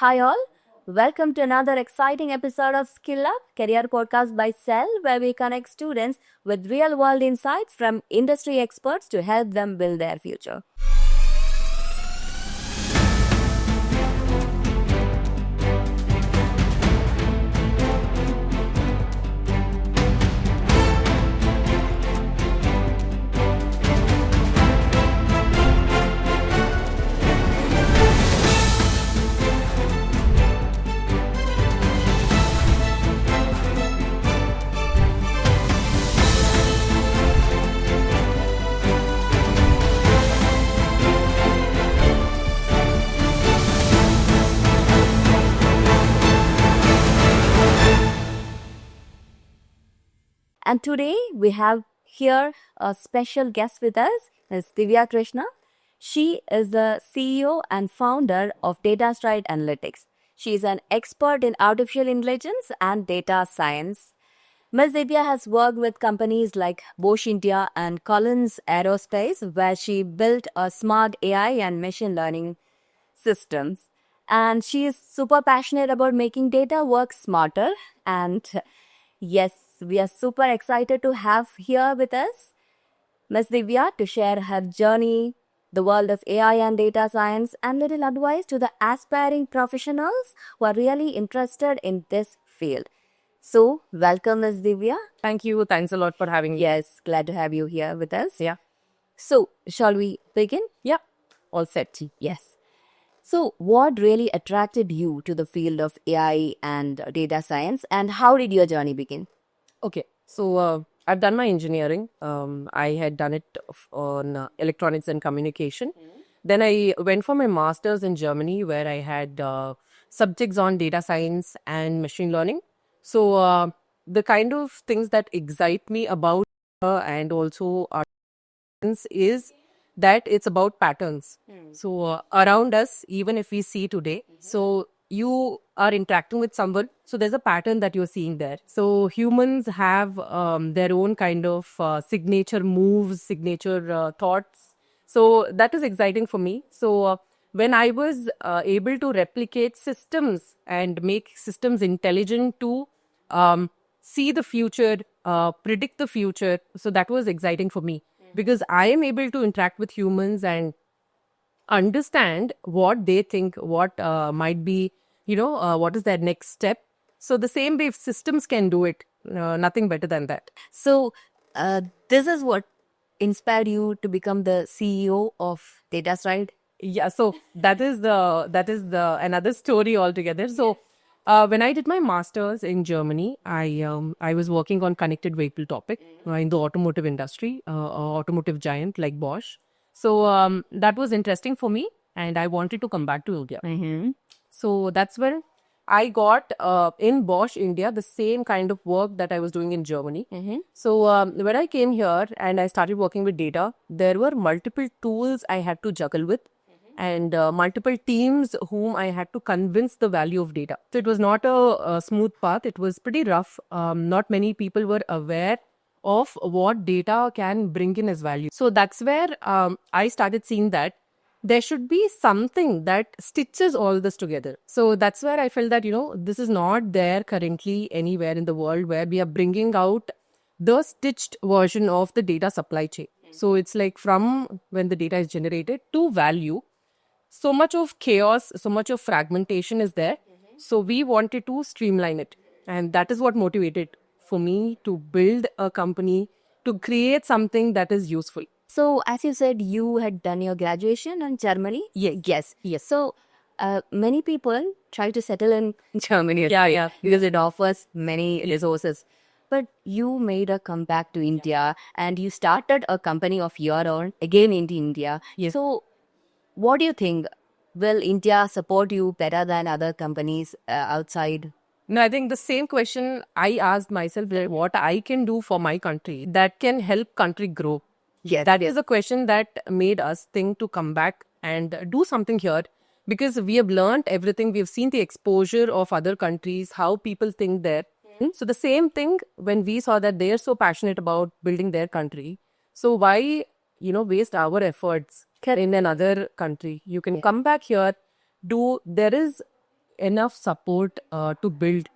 Hi, all. Welcome to another exciting episode of Skill Up, career podcast by Cell, where we connect students with real world insights from industry experts to help them build their future. And today we have here a special guest with us, Ms. Divya Krishna. She is the CEO and founder of DataStride Analytics. She is an expert in artificial intelligence and data science. Ms. Divya has worked with companies like Bosch India and Collins Aerospace, where she built a smart AI and machine learning systems. And she is super passionate about making data work smarter. And yes, we are super excited to have here with us Ms. Divya to share her journey, the world of AI and data science, and little advice to the aspiring professionals who are really interested in this field. So, welcome, Ms. Divya. Thank you. Thanks a lot for having me. Yes, glad to have you here with us. Yeah. So, shall we begin? Yeah. All set. Yes. So, what really attracted you to the field of AI and data science, and how did your journey begin? Okay. So I've done my engineering. I had done it on electronics and communication. Then I went for my master's in Germany, where I had subjects on data science and machine learning. So the kind of things that excite me about and also art is that it's about patterns. So around us, even if we see today, so you are interacting with someone, so there's a pattern that you're seeing there. So humans have their own kind of signature moves, signature thoughts. So that is exciting for me. So when I was able to replicate systems and make systems intelligent to see the future, predict the future, so that was exciting for me because I am able to interact with humans and understand what they think, what might be, what is their next step. So the same way if systems can do it, nothing better than that. So, this is what inspired you to become the CEO of DataStride? Yeah, so that is the another story altogether. So when I did my masters in Germany, I was working on connected vehicle topic in the automotive industry, automotive giant like Bosch. So that was interesting for me, and I wanted to come back to India. Mm-hmm. So that's when I got in Bosch India the same kind of work that I was doing in Germany. So when I came here and I started working with data, there were multiple tools I had to juggle with and multiple teams whom I had to convince the value of data. So it was not a smooth path. It was pretty rough. Not many people were aware of what data can bring in as value. So that's where I started seeing that there should be something that stitches all this together. So that's where I felt that, this is not there currently anywhere in the world where we are bringing out the stitched version of the data supply chain. So it's like from when the data is generated to value, so much of chaos, so much of fragmentation is there. So we wanted to streamline it. And that is what motivated for me to build a company, to create something that is useful. So, as you said, you had done your graduation in Germany? Yes. Yes. So, many people try to settle in Germany Yeah. because it offers many resources. But you made a comeback to India and you started a company of your own again in India. Yes. So, what do you think? Will India support you better than other companies outside? No, I think the same question I asked myself, that what I can do for my country that can help country grow. Yes. That is a question that made us think to come back and do something here, because we have learned everything. We have seen the exposure of other countries, how people think there. So the same thing when we saw that they're so passionate about building their country. So why, waste our efforts in another country? You can come back here, there is enough support to build.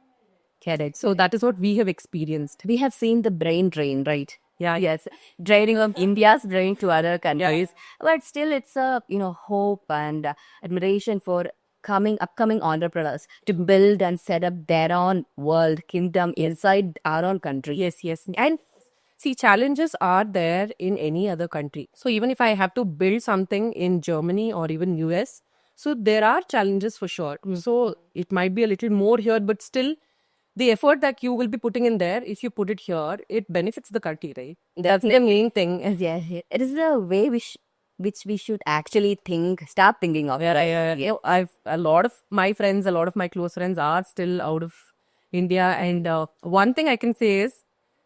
Correct. So that is what we have experienced. We have seen the brain drain, right? Yeah. Yes, draining of India's brain to other countries, but still, it's a hope and admiration for upcoming entrepreneurs to build and set up their own world kingdom inside our own country. Yes, yes. And see, challenges are there in any other country. So even if I have to build something in Germany or even US, so there are challenges for sure. So it might be a little more here, but still the effort that you will be putting in there, if you put it here, it benefits the country, right? That's the main thing. Yes, yeah, it is a way which we should actually start thinking of. I've a lot of my friends, a lot of my close friends are still out of India, and one thing I can say is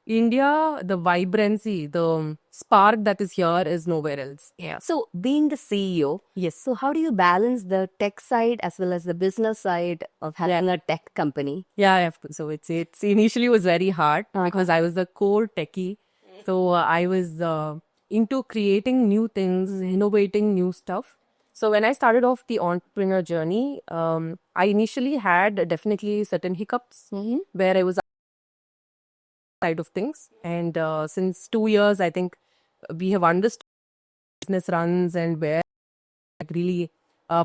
India, the vibrancy, the spark that is here is nowhere else. Yeah. So, being the CEO, Yes. so how do you balance the tech side as well as the business side of having a tech company? Yeah, so it's initially was very hard because I was the core techie, so I was into creating new things, innovating new stuff. So when I started off the entrepreneur journey, I initially had definitely certain hiccups where I was side of things, and since 2 years, I think we have understood business runs and where really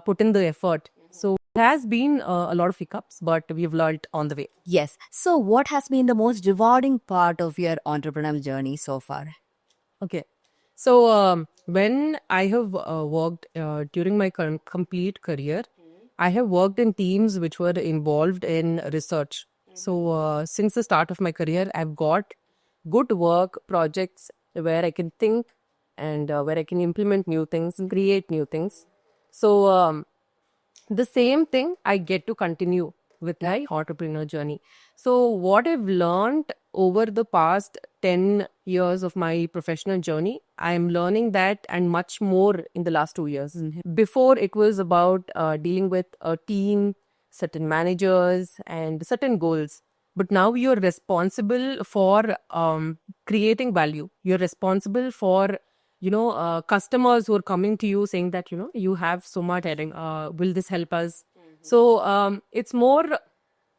put in the effort. So it has been a lot of hiccups, but we've learned on the way. Yes. So, what has been the most rewarding part of your entrepreneurial journey so far? Okay. So when I have worked during my complete career, I have worked in teams which were involved in research. So since the start of my career, I've got good work projects where I can think and where I can implement new things, create new things. So the same thing I get to continue with my entrepreneur journey. So what I've learned over the past 10 years of my professional journey, I'm learning that and much more in the last 2 years. Before it was about dealing with a team, certain managers and certain goals. But now you're responsible for creating value. You're responsible for customers who are coming to you saying that you have so much heading, will this help us? So it's more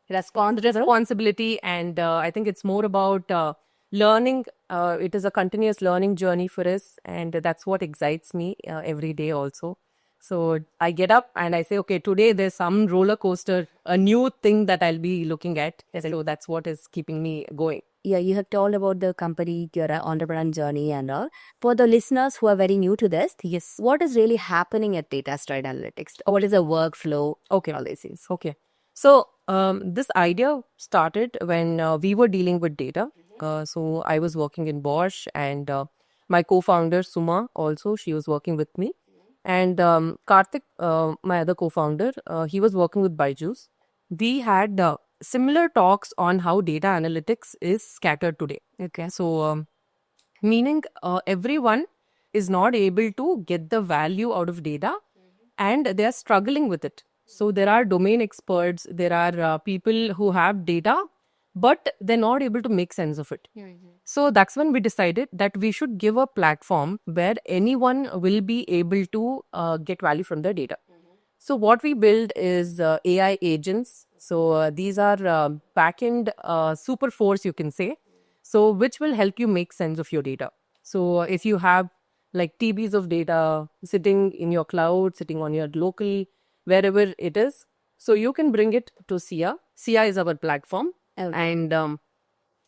responsibility, and I think it's more about learning. It is a continuous learning journey for us, and that's what excites me every day also. So I get up and I say, okay, today there's some roller coaster, a new thing that I'll be looking at. So that's what is keeping me going. Yeah, you have told about the company, your entrepreneur journey and all. For the listeners who are very new to this, yes, what is really happening at Data Stride Analytics? What is the workflow? Okay. All this is. Okay. So this idea started when we were dealing with data. So I was working in Bosch, and my co-founder Suma also, she was working with me. And Karthik, my other co-founder, he was working with Byju's. We had similar talks on how data analytics is scattered today. Okay. So meaning everyone is not able to get the value out of data, and they are struggling with it. So there are domain experts, there are people who have data, but they're not able to make sense of it. So that's when we decided that we should give a platform where anyone will be able to get value from their data. So what we build is AI agents. So these are backend super force, you can say. So which will help you make sense of your data. So if you have like TBs of data sitting in your cloud, sitting on your local, wherever it is, so you can bring it to SIA. SIA is our platform, and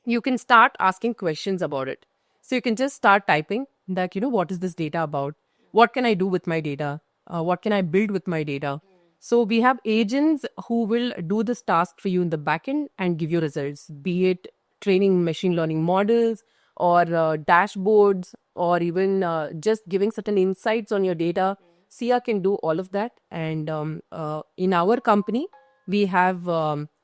you can start asking questions about it. So you can just start typing that, what is this data about? What can I do with my data? What can I build with my data? So we have agents who will do this task for you in the backend and give you results, be it training machine learning models or dashboards, or even just giving certain insights on your data. SIA can do all of that. And in our company, we have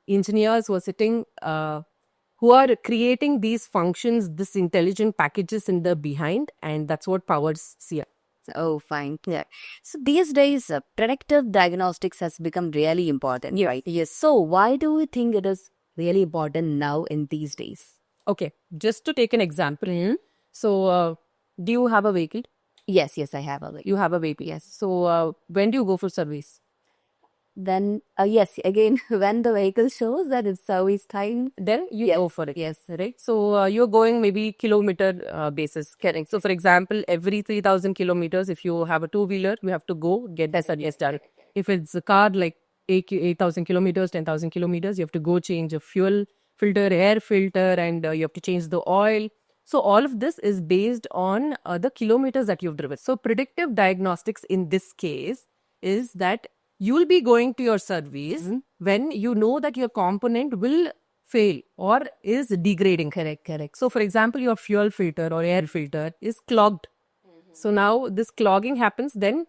engineers who are sitting, who are creating these functions, this intelligent packages in the behind, and that's what powers SIA. Oh, fine. Yeah. So these days, predictive diagnostics has become really important, right? Yes. So why do you think it is really important now in these days? Okay, just to take an example. So, do you have a vehicle? Yes, I have a. You have a vehicle, yes. So, when do you go for service? Then, yes, again, when the vehicle shows that it's service time, then you Yes, go for it. yes. Right. So you're going maybe kilometer basis. Correct. So for example, every 3,000 kilometers, if you have a two-wheeler, you have to go get the service done. If it's a car like 8,000 kilometers, 10,000 kilometers, you have to go change a fuel filter, air filter, and you have to change the oil. So all of this is based on the kilometers that you've driven. So predictive diagnostics in this case is that you'll be going to your service when you know that your component will fail or is degrading. Correct, correct. So, for example, your fuel filter or air filter is clogged. So now this clogging happens, then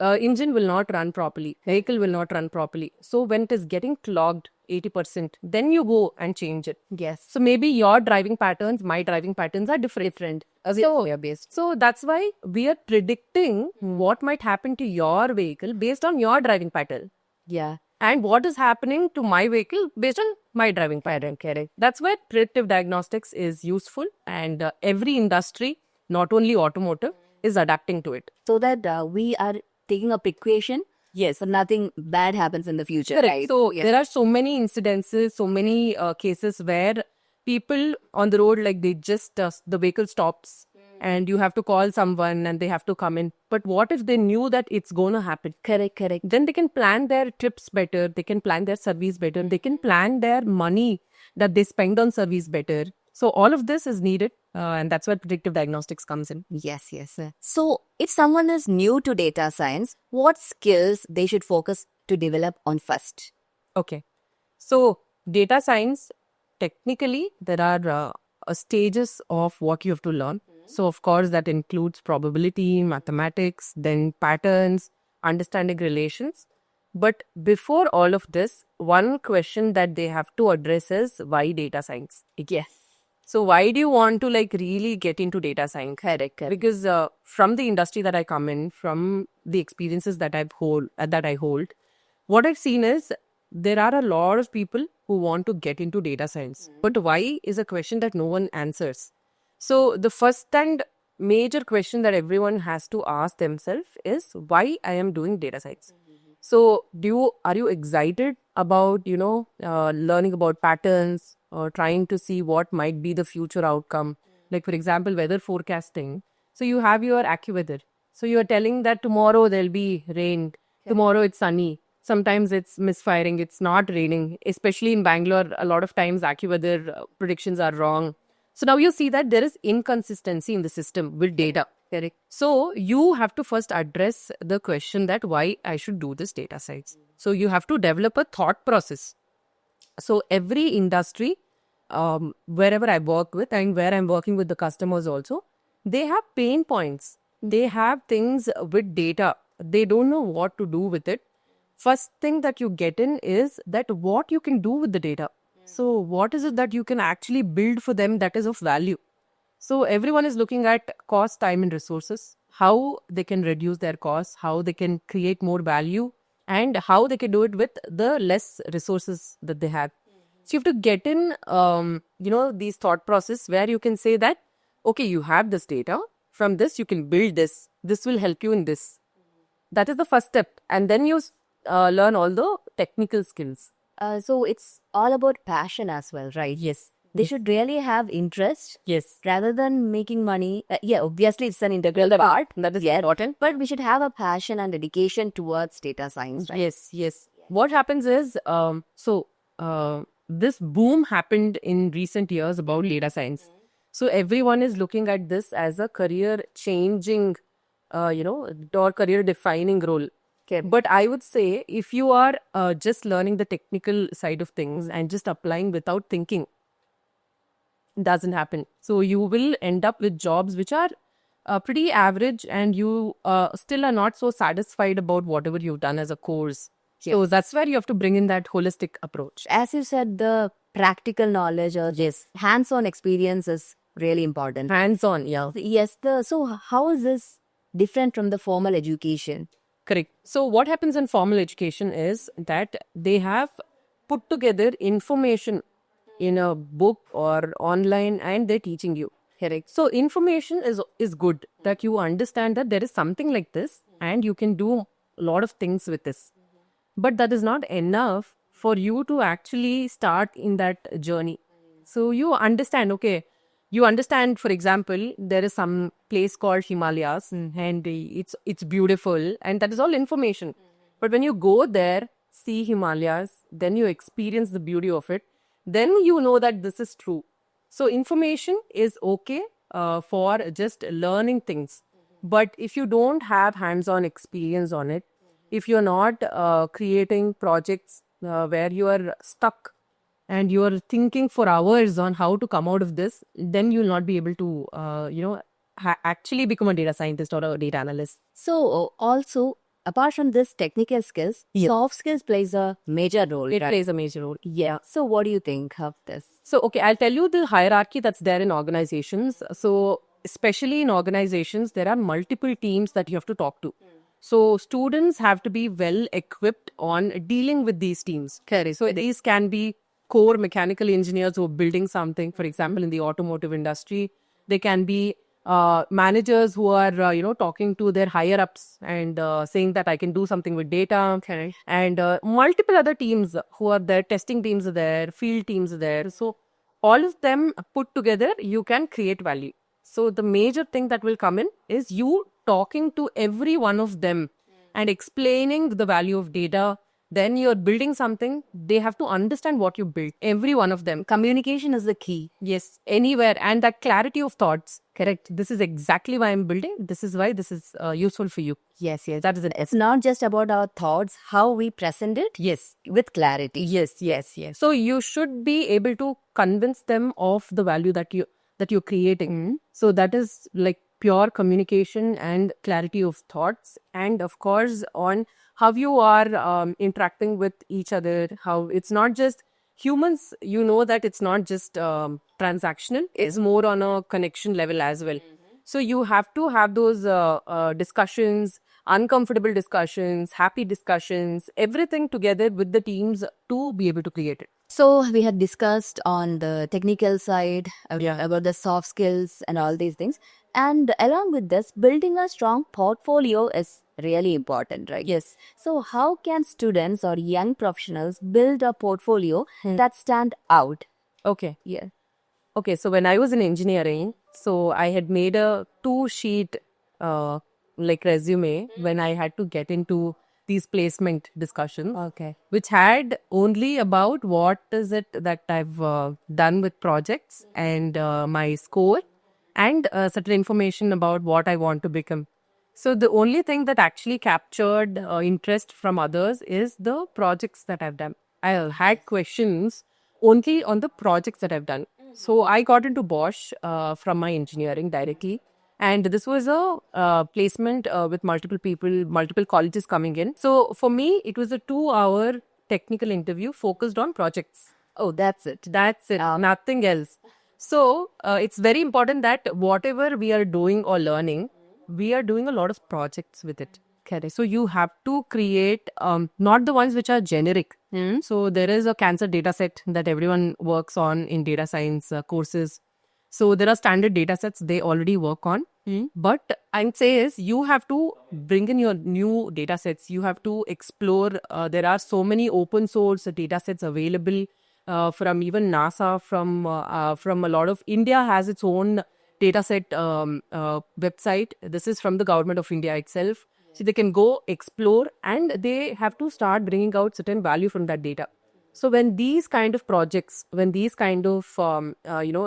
engine will not run properly, vehicle will not run properly. So when it is getting clogged 80%, then you go and change it. Yes. So maybe your driving patterns, my driving patterns are different. So, We are based. so that's why we are predicting what might happen to your vehicle based on your driving pattern Yeah. and what is happening to my vehicle based on my driving pattern. Correct. That's where predictive diagnostics is useful, and every industry, not only automotive, is adapting to it. So that we are taking a precaution Yes. so nothing bad happens in the future. Correct. Right? So Yes. there are so many incidences, so many cases where people on the road, like they just the vehicle stops and you have to call someone and they have to come in. But what if they knew that it's going to happen? Correct, correct. Then they can plan their trips better. They can plan their service better. They can plan their money that they spend on service better. So all of this is needed, and that's where predictive diagnostics comes in. Yes, yes. So, if someone is new to data science, what skills they should focus to develop on first? Okay. So, data science, technically, there are stages of what you have to learn. So, of course, that includes probability, mathematics, then patterns, understanding relations. But before all of this, one question that they have to address is why data science? Yes. So, why do you want to like really get into data science? Correct, correct. Because from the industry that I come in, from the experiences that I hold, what I've seen is there are a lot of people who want to get into data science. But why is a question that no one answers. So the first and major question that everyone has to ask themselves is why I am doing data science. So are you excited about, learning about patterns or trying to see what might be the future outcome? Like, for example, weather forecasting. So you have your AccuWeather. So you're telling that tomorrow there'll be rain, tomorrow it's sunny. Sometimes it's misfiring, it's not raining. Especially in Bangalore, a lot of times AccuWeather predictions are wrong. So now you see that there is inconsistency in the system with data. Correct. So you have to first address the question that why I should do this data science. So you have to develop a thought process. So every industry, wherever I work with and where I'm working with the customers also, they have pain points. They have things with data. They don't know what to do with it. First thing that you get in is that what you can do with the data. So what is it that you can actually build for them that is of value? So everyone is looking at cost, time, and resources, how they can reduce their costs, how they can create more value, and how they can do it with the less resources that they have. So you have to get in, these thought process where you can say that, okay, you have this data. From this, you can build this. This will help you in this. That is the first step. And then you learn all the technical skills. So it's all about passion as well, right? Yes. They should really have interest Yes. rather than making money. Yeah, obviously it's an integral part. That is important. But we should have a passion and dedication towards data science, right? Yes, yes. What happens is, this boom happened in recent years about data science. So everyone is looking at this as a career changing, or career defining role. Okay. But I would say if you are just learning the technical side of things and just applying without thinking, it doesn't happen. So you will end up with jobs which are pretty average, and you still are not so satisfied about whatever you've done as a course. So that's where you have to bring in that holistic approach. As you said, the practical knowledge or just hands-on experience is really important. Hands-on, yeah. Yes. So how is this different from the formal education? Correct. So what happens in formal education is that they have put together information in a book or online and they're teaching you. Correct. So information is good, that you understand that there is something like this and you can do a lot of things with this. but that is not enough for you to actually start in that journey. So you understand, okay, you understand, for example, there is some place called Himalayas, and it's beautiful, and that is all information. But when you go there, see Himalayas, then you experience the beauty of it, then you know that this is true. So information is okay for just learning things. But if you don't have hands-on experience on it, if you're not creating projects where you are stuck and you are thinking for hours on how to come out of this, then you'll not be able to, actually become a data scientist or a data analyst. So also, apart from this technical skills, Yes. soft skills plays a major role. It right? plays a major role. Yeah. So what do you think of this? So, okay, I'll tell you the hierarchy that's there in organizations. So, especially in organizations, there are multiple teams that you have to talk to. So, students have to be well equipped on dealing with these teams. Correct. So, these can be core mechanical engineers who are building something, for example, in the automotive industry. They can be managers who are, talking to their higher ups and saying that I can do something with data. Correct. And multiple other teams who are there, testing teams are there, field teams are there. So all of them put together, you can create value. So the major thing that will come in is you talking to every one of them and explaining the value of data. Then you're building something, they have to understand what you built, every one of them. Communication is the key. Yes, anywhere. And that clarity of thoughts. Correct. This is exactly why I'm building. This is why this is useful for you. Yes, yes. That is it. It's not just about our thoughts, how we present it Yes. with clarity. Yes. So you should be able to convince them of the value that you're creating. So that is like pure communication and clarity of thoughts, and of course on how you are interacting with each other. How it's not just humans. You know that it's not just transactional. It's more on a connection level as well. So you have to have those discussions, uncomfortable discussions, happy discussions, everything together with the teams to be able to create it. So we had discussed on the technical side Yeah. about the soft skills and all these things. And along with this, building a strong portfolio is really important, right? Yes. So how can students or young professionals build a portfolio that stand out? Okay. Yeah. Okay, so when I was in engineering, so I had made a 2-sheet resume when I had to get into these placement discussions, Okay. which had only about what is it that I've done with projects and my score and certain information about what I want to become. So the only thing that actually captured interest from others is the projects that I've done. I had questions only on the projects that I've done. So I got into Bosch from my engineering directly. And this was a placement with multiple people, multiple colleges coming in. So for me, it was a 2-hour technical interview focused on projects. Oh, that's it. That's it, nothing else. So it's very important that whatever we are doing or learning, we are doing a lot of projects with it. Correct. So you have to create not the ones which are generic. So there is a cancer data set that everyone works on in data science courses. So there are standard data sets they already work on. But I'd say is you have to bring in your new data sets. You have to explore. There are so many open source data sets available from even NASA, from a lot of India has its own data set website. This is from the government of India itself. So they can go explore and they have to start bringing out certain value from that data. So when these kind of projects, when these kind of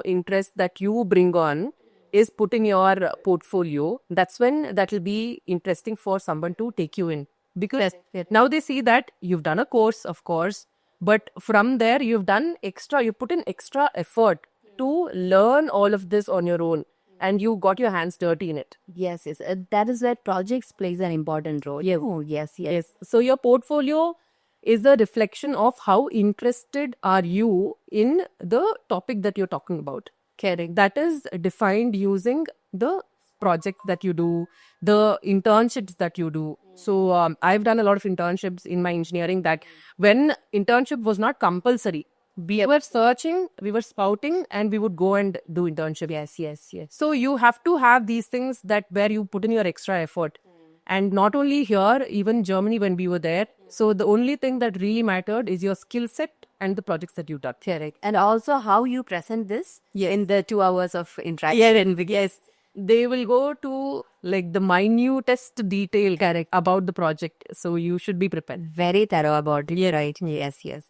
interest that you bring on is put in your portfolio, that's when that will be interesting for someone to take you in. Because now they see that you've done a course, of course, but from there you put in extra effort to learn all of this on your own, and you got your hands dirty in it. Yes. That is where projects plays an important role. Yes. Oh, yes. Yes. So your portfolio is a reflection of how interested are you in the topic that you're talking about. Correct. That is defined using the projects that you do, the internships that you do. So I've done a lot of internships in my engineering that when internship was not compulsory, we were searching, we were spouting, and we would go and do internship. Yes. So you have to have these things that where you put in your extra effort. And not only here, even Germany when we were there. So the only thing that really mattered is your skill set and the projects that you've done. Correct. And also how you present this Yes. in the 2 hours of interaction. Yes. They will go to like the minutest detail Correct. about the project. So you should be prepared. Very thorough about it, right? Yes, yes.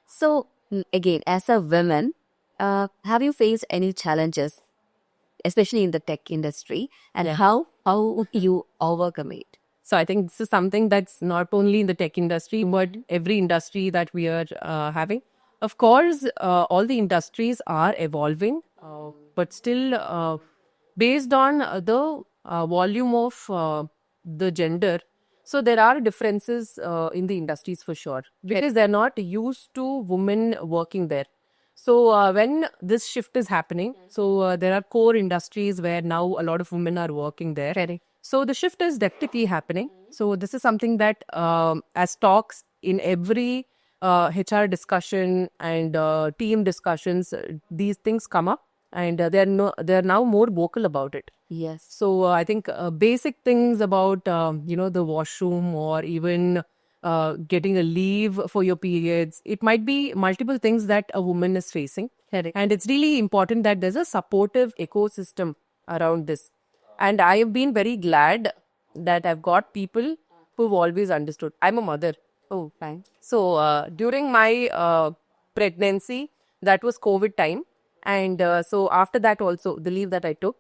So, again, as a woman, have you faced any challenges, especially in the tech industry, and how you overcome it? So I think this is something that's not only in the tech industry, but every industry that we are having. Of course, all the industries are evolving, but still, based on the volume of the gender, so there are differences in the industries for sure because they're not used to women working there. So when this shift is happening, so there are core industries where now a lot of women are working there. Correct. So the shift is definitely happening. So this is something that as talks in every HR discussion and team discussions, these things come up, and they're now more vocal about it. Yes. So I think basic things about the washroom or even getting a leave for your periods. It might be multiple things that a woman is facing. Correct. And it's really important that there's a supportive ecosystem around this. And I have been very glad that I've got people who've always understood. I'm a mother. Oh, fine. So during my pregnancy, that was COVID time. And so after that also, the leave that I took,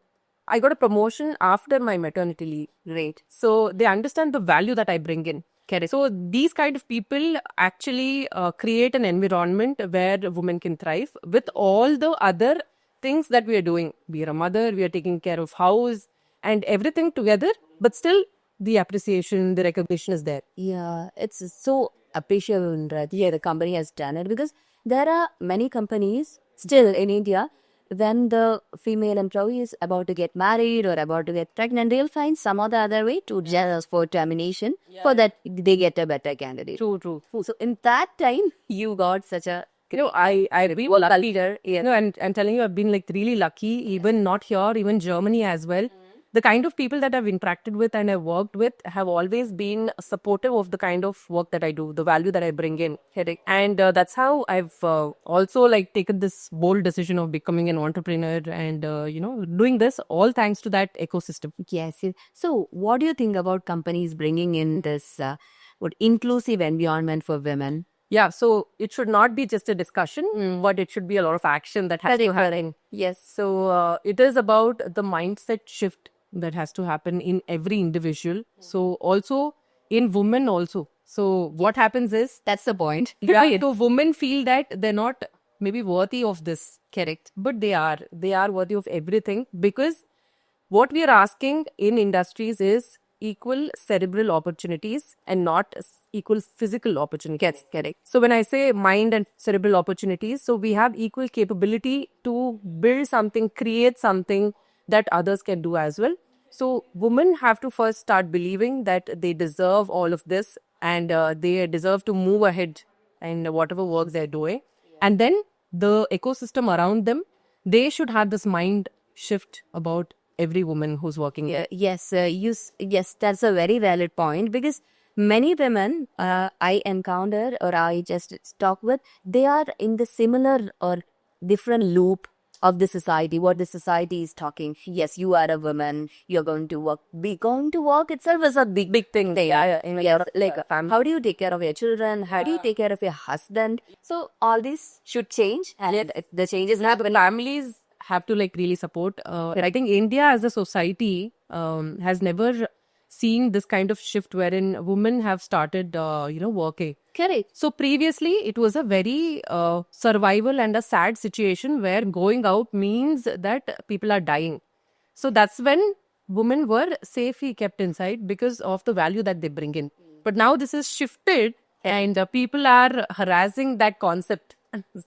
I got a promotion after my maternity leave. Great. So they understand the value that I bring in. Correct. So these kind of people actually create an environment where women can thrive with all the other things that we are doing. We are a mother, we are taking care of house and everything together, but still the appreciation, the recognition is there. Yeah, it's so appreciable that the company has done it, because there are many companies still in India. When the female employee is about to get married or about to get pregnant, they'll find some or the other way to just for termination, for that they get a better candidate. True. So in that time, you got such a I've been well, lucky. culture, yeah. And I'm telling you, I've been like really lucky, even not here, even Germany as well. The kind of people that I've interacted with and I've worked with have always been supportive of the kind of work that I do, the value that I bring in. Correct. And that's how I've also like taken this bold decision of becoming an entrepreneur and, doing this all thanks to that ecosystem. Yes. So, what do you think about companies bringing in this inclusive environment for women? Yeah, so it should not be just a discussion, but it should be a lot of action that has to happen. Yes. So it is about the mindset shift that has to happen in every individual. So also in women also. So what happens is, That's the point. so women feel that they're not maybe worthy of this, Correct. but they are. They are worthy of everything, because what we are asking in industries is equal cerebral opportunities and not equal physical opportunities. Yes, correct. So when I say mind and cerebral opportunities, so we have equal capability to build something, create something that others can do as well. So women have to first start believing that they deserve all of this, and they deserve to move ahead in whatever work they're doing. And then the ecosystem around them, they should have this mind shift about every woman who's working. Yes, yes, that's a very valid point, because many women I encounter or I just talk with, they are in the similar or different loop of the society, what the society is talking. Yes, you are a woman, you're going to work. Going to work itself is a big thing. They are like how do you take care of your children? How do you take care of your husband? So all this should change, and the changes happen. Families have to like really support. I think India as a society has never seen this kind of shift wherein women have started, working. Correct. So previously, it was a very survival and a sad situation where going out means that people are dying. So that's when women were safely kept inside because of the value that they bring in. But now this is shifted, and people are harassing that concept.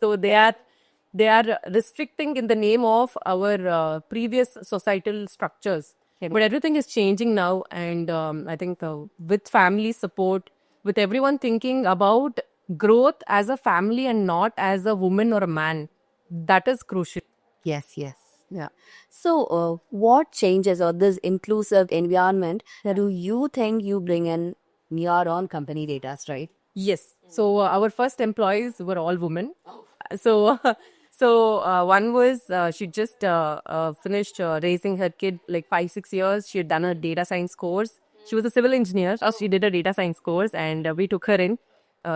So they are restricting in the name of our previous societal structures. But everything is changing now, and I think with family support, with everyone thinking about growth as a family and not as a woman or a man, that is crucial. Yes, yes. Yeah. So, what changes or this inclusive environment do you think you bring in your own company data, right? Yes. So our first employees were all women. So one was she just finished raising her kid like 5 6 years. She had done a data science course. She was a civil engineer. So she did a data science course, and we took her in,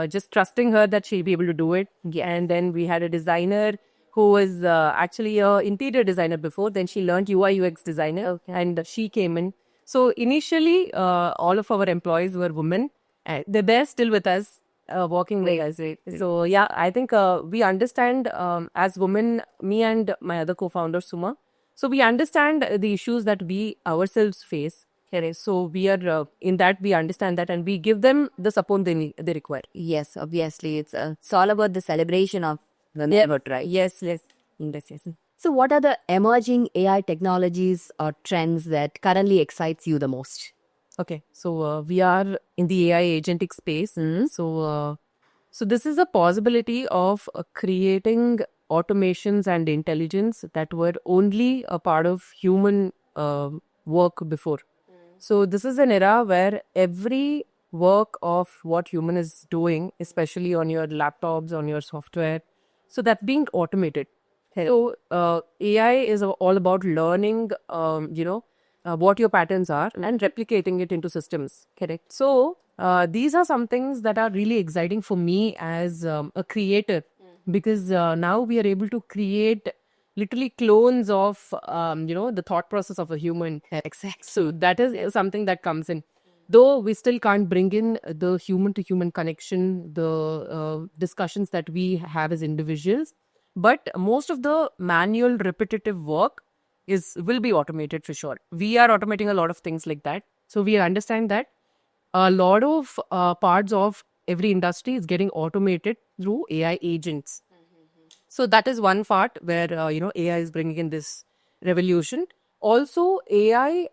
just trusting her that she'll be able to do it. Yeah. And then we had a designer who was actually a interior designer before. Then she learned UI UX designer, Okay. and she came in. So initially, all of our employees were women, and they're still with us, working with us. So yeah, I think we understand, as women, me and my other co-founder Suma. So we understand the issues that we ourselves face. Correct. So we are in that, we understand that, and we give them the support they require. Yes, obviously, it's all about the celebration of womanhood, right? Yes, yes. So, what are the emerging AI technologies or trends that currently excites you the most? Okay, so we are in the AI agentic space. So this is a possibility of creating automations and intelligence that were only a part of human work before. So this is an era where every work of what human is doing, especially on your laptops, on your software, so that's being automated. So AI is all about learning, what your patterns are and replicating it into systems. Correct. So these are some things that are really exciting for me as a creator, because now we are able to create literally clones of the thought process of a human. Exactly. So that is something that comes in. Though we still can't bring in the human to human connection, the discussions that we have as individuals, but most of the manual repetitive work will be automated for sure. We are automating a lot of things like that. So we understand that a lot of parts of every industry is getting automated through AI agents. So that is one part where AI is bringing in this revolution. Also, AI,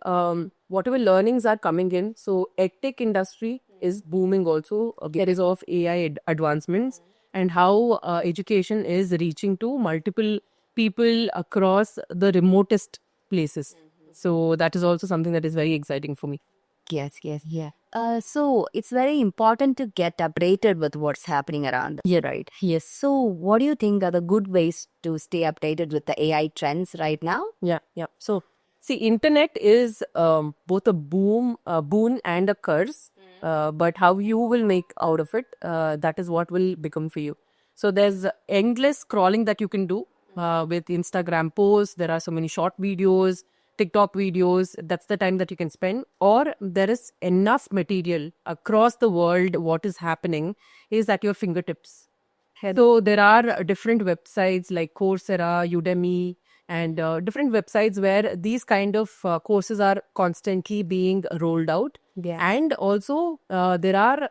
whatever learnings are coming in. So edtech industry is booming also because of AI advancements, and how education is reaching to multiple people across the remotest places. So that is also something that is very exciting for me. Yes, yes. Yeah. So it's very important to get updated with what's happening around. You're right. Yes. So, what do you think are the good ways to stay updated with the AI trends right now? Yeah, yeah. So, see, internet is both a boon and a curse. But how you will make out of it, that is what will become for you. So there's endless scrolling that you can do with Instagram posts. There are so many short videos, TikTok videos. That's the time that you can spend. Or there is enough material across the world. What is happening is at your fingertips. So there are different websites like Coursera, Udemy, and different websites where these kind of courses are constantly being rolled out. Yeah. And also there are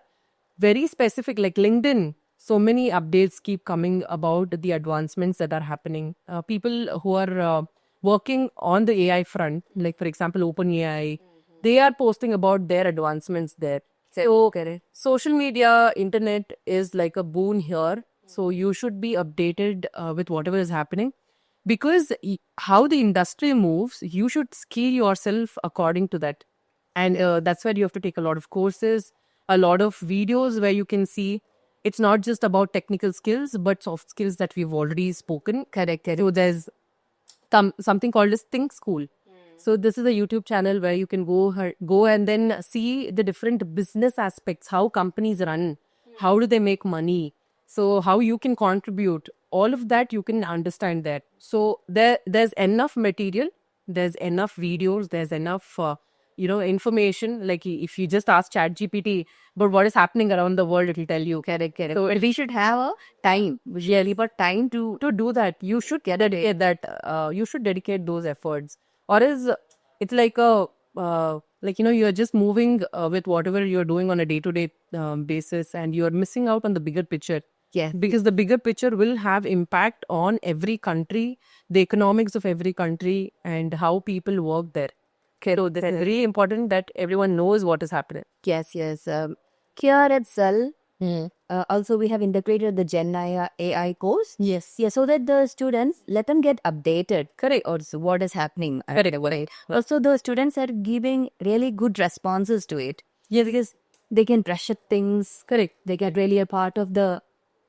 very specific, like LinkedIn. So many updates keep coming about the advancements that are happening. People who are working on the AI front, like for example, OpenAI, they are posting about their advancements there. So social media, internet is like a boon here. So you should be updated with whatever is happening, because how the industry moves, you should skill yourself according to that. And that's where you have to take a lot of courses, a lot of videos where you can see it's not just about technical skills, but soft skills that we've already spoken. Correct. So there's something called as Think School. So this is a YouTube channel where you can go and then see the different business aspects, how companies run, how do they make money, so how you can contribute. All of that you can understand there. So there's enough material, there's enough videos, there's enough information. Like if you just ask ChatGPT, but what is happening around the world, it will tell you. Correct. So But we should have a time, really, but time to do that, you should dedicate that. You should dedicate those efforts, or else it's like a you're just moving with whatever you're doing on a day-to-day basis, and you're missing out on the bigger picture. Yes. Because the bigger picture will have impact on every country, the economics of every country, and how people work there. So this is very important that everyone knows what is happening. Yes, yes. Here itself, also we have integrated the Gen AI course. Yes. Yeah, so that the students let them get updated. Correct. Also, what is happening? Correct. Right. Also, the students are giving really good responses to it. Yes. Because they can brush at things. Correct. They get really a part of the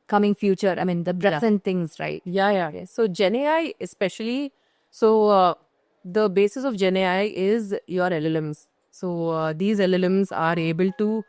coming future. I mean, the present things, right? Yeah. So Gen AI especially, so the basis of Gen AI is your LLMs. So these LLMs are able to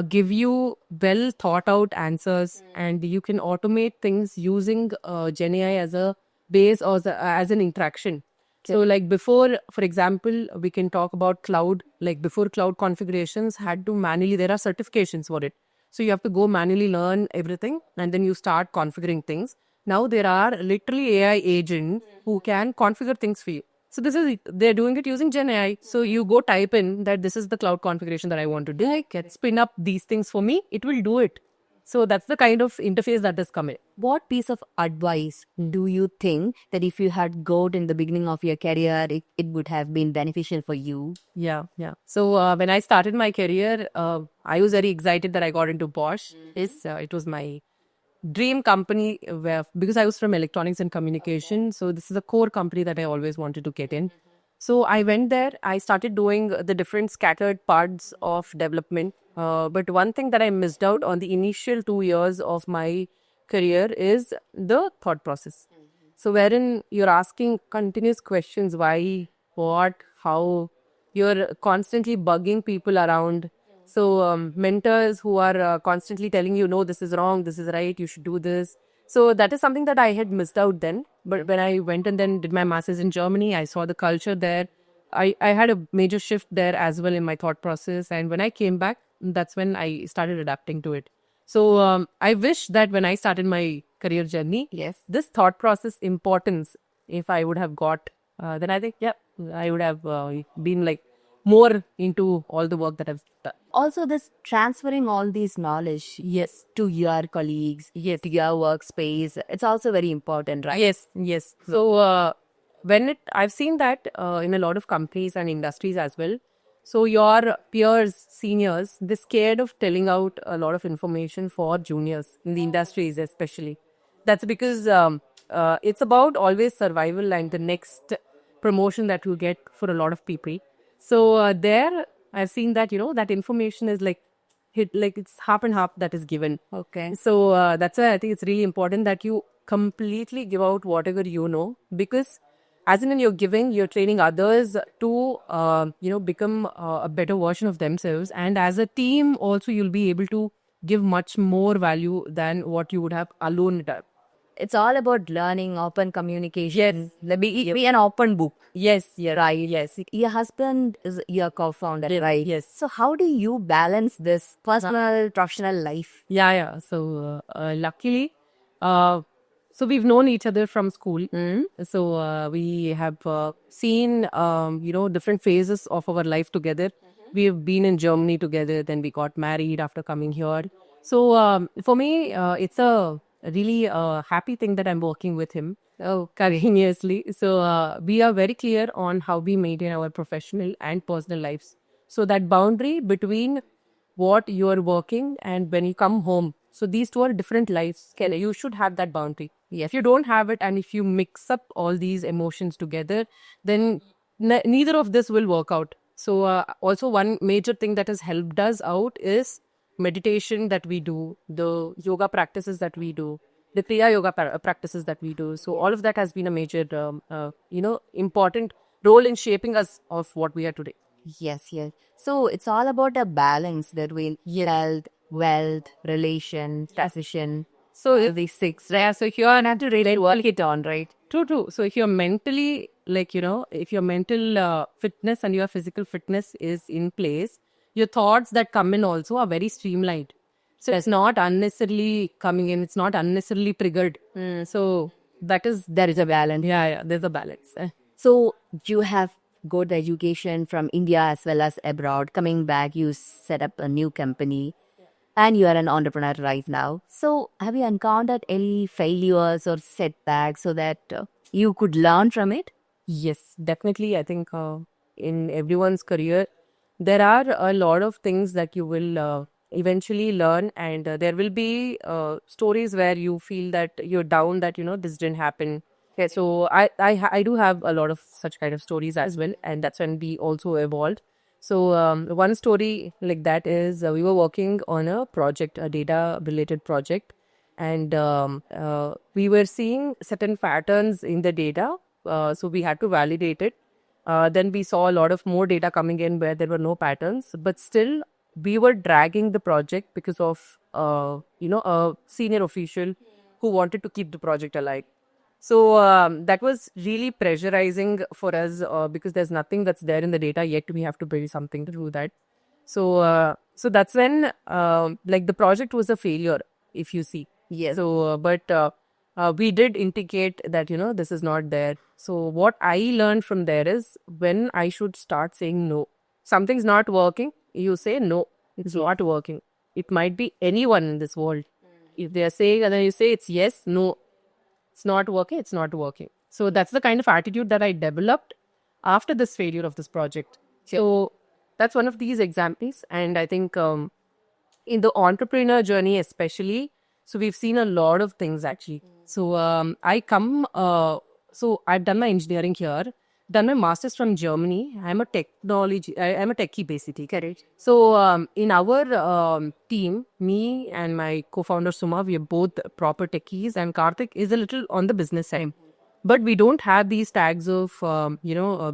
give you well thought out answers, and you can automate things using Gen AI as a base or as an interaction. So like before, for example, we can talk about cloud. Like before, cloud configurations had to manually, there are certifications for it. So you have to go manually learn everything and then you start configuring things. Now there are literally AI agents who can configure things for you. So this is, they're doing it using Gen AI. So you go type in that this is the cloud configuration that I want to do. I can spin up these things for me. It will do it. So that's the kind of interface that is coming. What piece of advice do you think that if you had got in the beginning of your career, it would have been beneficial for you? Yeah. So when I started my career, I was very excited that I got into Bosch. It was my dream company because I was from electronics and communication. So this is a core company that I always wanted to get in. So I went there. I started doing the different scattered parts of development. But one thing that I missed out on the initial 2 years of my career is the thought process. So wherein you're asking continuous questions, why, what, how, you're constantly bugging people around. So mentors who are constantly telling you, no, this is wrong, this is right, you should do this. So that is something that I had missed out then. But when I went and then did my master's in Germany, I saw the culture there. I had a major shift there as well in my thought process. And when I came back, that's when I started adapting to it. So I wish that when I started my career journey, Yes. this thought process importance, if I would have got, then I think, yeah, I would have been like more into all the work that I've done. Also, this transferring all these knowledge, yes, to your colleagues, Yes. to your workspace, it's also very important, right? Yes. So I've seen that in a lot of companies and industries as well. So your peers, seniors, they're scared of telling out a lot of information for juniors in the industries, especially. That's because it's about always survival and the next promotion that you get for a lot of people. So there, I've seen that that information is like it's half and half that is given. Okay. So that's why I think it's really important that you completely give out whatever you know, because as in you're giving, you're training others to become a better version of themselves, and as a team also you'll be able to give much more value than what you would have alone done. It's all about learning, open communication. Yes. Let me be an open book. Yes, yeah, Right. yes, Your husband is your co-founder, right? yes. So how do you balance this personal, professional life? Yeah. So luckily, so we've known each other from school. So we have seen different phases of our life together. We have been in Germany together. Then we got married after coming here. So for me, it's a really happy thing that I'm working with him. Oh, continuously. So we are very clear on how we maintain our professional and personal lives. So that boundary between what you are working and when you come home. So these two are different lives. You should have that boundary. If you don't have it and if you mix up all these emotions together, then neither of this will work out. So also one major thing that has helped us out is meditation that we do, the yoga practices that we do, the Kriya yoga practices that we do. So all of that has been a major, important role in shaping us of what we are today. Yes. So it's all about a balance between health, wealth, relation, transition. So these six, right? So here I have to really work it on, right? True. So if you're mentally, if your mental fitness and your physical fitness is in place, your thoughts that come in also are very streamlined. So it's not unnecessarily coming in, it's not unnecessarily triggered. So there is a balance. Yeah, there's a balance. So you have got education from India as well as abroad. Coming back, you set up a new company and you are an entrepreneur right now. So have you encountered any failures or setbacks so that you could learn from it? Yes, definitely. I think in everyone's career, there are a lot of things that you will eventually learn, and there will be stories where you feel that you're down, that this didn't happen. Okay, so I do have a lot of such kind of stories as well, and that's when we also evolved. So one story like that is, we were working on a project, a data related project, and we were seeing certain patterns in the data. So we had to validate it. Then we saw a lot of more data coming in where there were no patterns, but still we were dragging the project because of a senior official who wanted to keep the project alive. So that was really pressurizing for us, because there's nothing that's there in the data yet. We have to build something to do that. So that's when like the project was a failure, if you see. Yes. So but we did indicate that this is not there. So what I learned from there is, when I should start saying no. Something's not working, you say no, it's not working. It might be anyone in this world. If they are saying, and then you say it's yes, no, it's not working, it's not working. So that's the kind of attitude that I developed after this failure of this project. So that's one of these examples. And I think in the entrepreneur journey especially, so we've seen a lot of things actually. So so I've done my engineering here, done my master's from Germany. I'm a I'm a techie basically. Correct. So in our team, me and my co-founder Suma, we are both proper techies, and Karthik is a little on the business side. But we don't have these tags of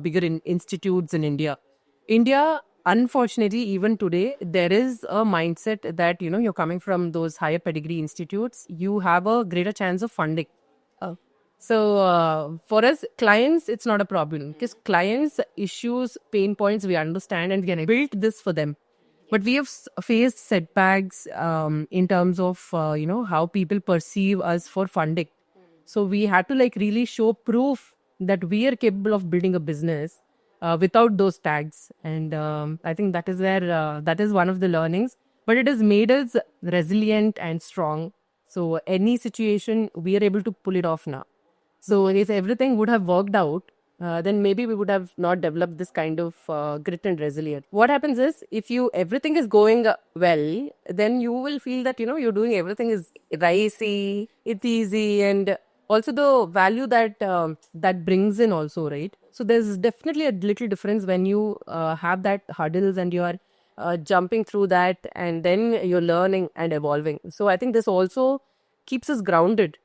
bigger institutes in India. India, unfortunately, even today, there is a mindset that you're coming from those higher pedigree institutes, you have a greater chance of funding. So for us, clients, it's not a problem, because clients' issues, pain points, we understand, and we can build this for them. But we have faced setbacks in terms of how people perceive us for funding. So we had to really show proof that we are capable of building a business without those tags. And I think that is where that is one of the learnings. But it has made us resilient and strong. So any situation, we are able to pull it off now. So if everything would have worked out, then maybe we would have not developed this kind of grit and resilience. What happens is, if everything is going well, then you will feel that you're doing everything is ricey, it's easy, and also the value that that brings in also, right? So there's definitely a little difference when you have that hurdles and you are jumping through that, and then you're learning and evolving. So I think this also keeps us grounded,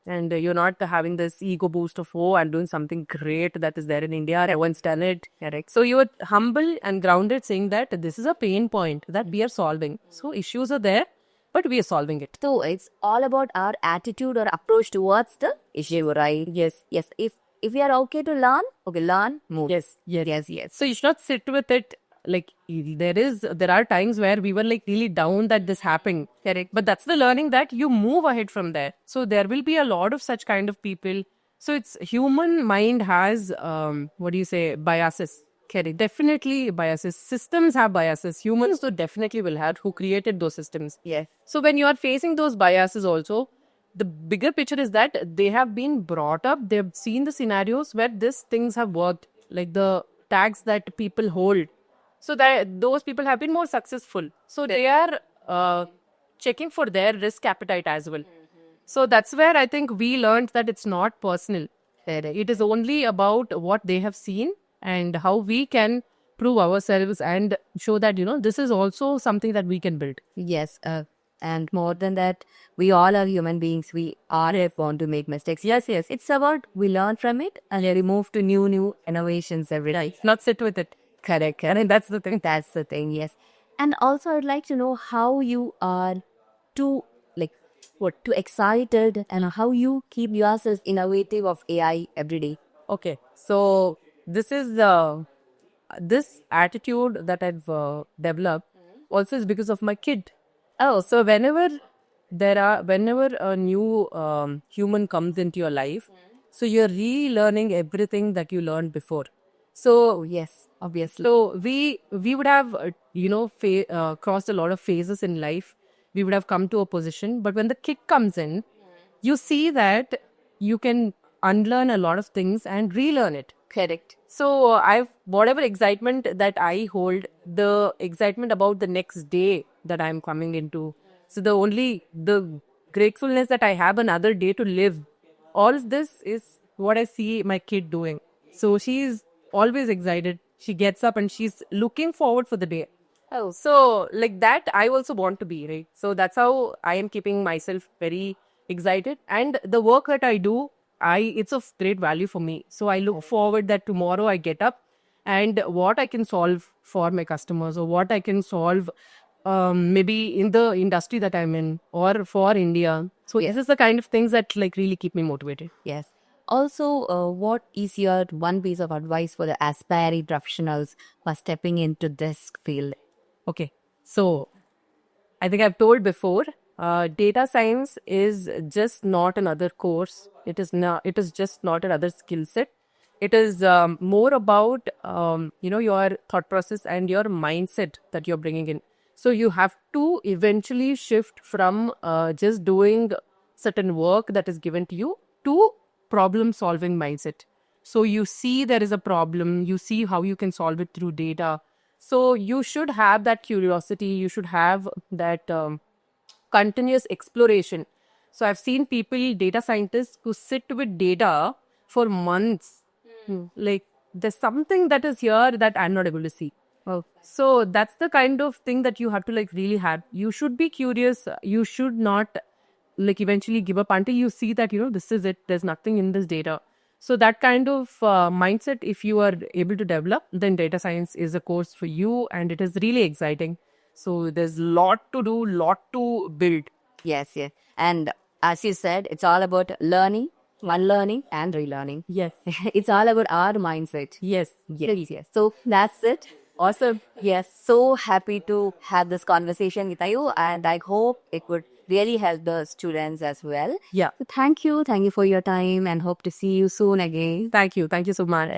and you're not having this ego boost of, oh, I'm doing something great that is there in India, everyone's done it. Correct. So you're humble and grounded, saying that this is a pain point that we are solving. So issues are there, but we are solving it. So it's all about our attitude or approach towards the issue, right? Yes. Yes. If we are okay to learn, okay, learn, move. Yes. Yes. So you should not sit with it. Like, there are times where we were really down that this happened. Correct. But that's the learning, that you move ahead from there. So there will be a lot of such kind of people. So it's human mind has biases. Correct. Definitely biases. Systems have biases. Humans so definitely will have, who created those systems. Yes. So when you are facing those biases also, the bigger picture is that they have been brought up, they've seen the scenarios where these things have worked, like the tags that people hold. So that those people have been more successful. So they are checking for their risk appetite as well. So that's where I think we learned that it's not personal. It is only about what they have seen and how we can prove ourselves and show that, this is also something that we can build. Yes. And more than that, we all are human beings. We are born to make mistakes. Yes. It's about we learn from it and we move to new innovations every day. Not sit with it. Correct. And that's the thing. That's the thing. Yes. And also, I'd like to know how you are too excited and how you keep yourself innovative of AI every day. Okay. So this is this attitude that I've developed also is because of my kid. Oh, so whenever a new human comes into your life, so you're relearning everything that you learned before. So yes, obviously. So we would have crossed a lot of phases in life. We would have come to a position, but when the kick comes in, you see that you can unlearn a lot of things and relearn it. Correct. So I've whatever excitement that I hold, the excitement about the next day that I'm coming into. So the gratefulness that I have another day to live. All of this is what I see my kid doing. So she's always excited. She gets up and she's looking forward for the day. Oh, So, like that, I also want to be, right? So, that's how I am keeping myself very excited. And the work that I do, it's of great value for me. So, I look forward that tomorrow I get up and what I can solve for my customers or what I can solve maybe in the industry that I'm in or for India. So, this is the kind of things that like really keep me motivated. yes. Also, what is your one piece of advice for the aspiring professionals who are stepping into this field? Okay. So, I think I've told before, data science is just not another course. It is not. It is just not another skill set. It is more about your thought process and your mindset that you're bringing in. So you have to eventually shift from just doing certain work that is given to you to problem solving mindset. So you see there is a problem, you see how you can solve it through data. So you should have that curiosity, you should have that continuous exploration. So I've seen people, data scientists, who sit with data for months. Like there's something that is here that I'm not able to see. Oh, So that's the kind of thing that you have to like really have. You should be curious. You should not like eventually give up until you see that, this is it. There's nothing in this data. So that kind of mindset, if you are able to develop, then data science is a course for you and it is really exciting. So there's lot to do, lot to build. yes, yes. And as you said, it's all about learning, unlearning, and relearning. Yes. It's all about our mindset. Yes. Yes, yes. So that's it. Awesome. Yes, so happy to have this conversation with you, and I hope it would really help the students as well. Yeah. So thank you for your time, and hope to see you soon again. Thank you. Thank you so much.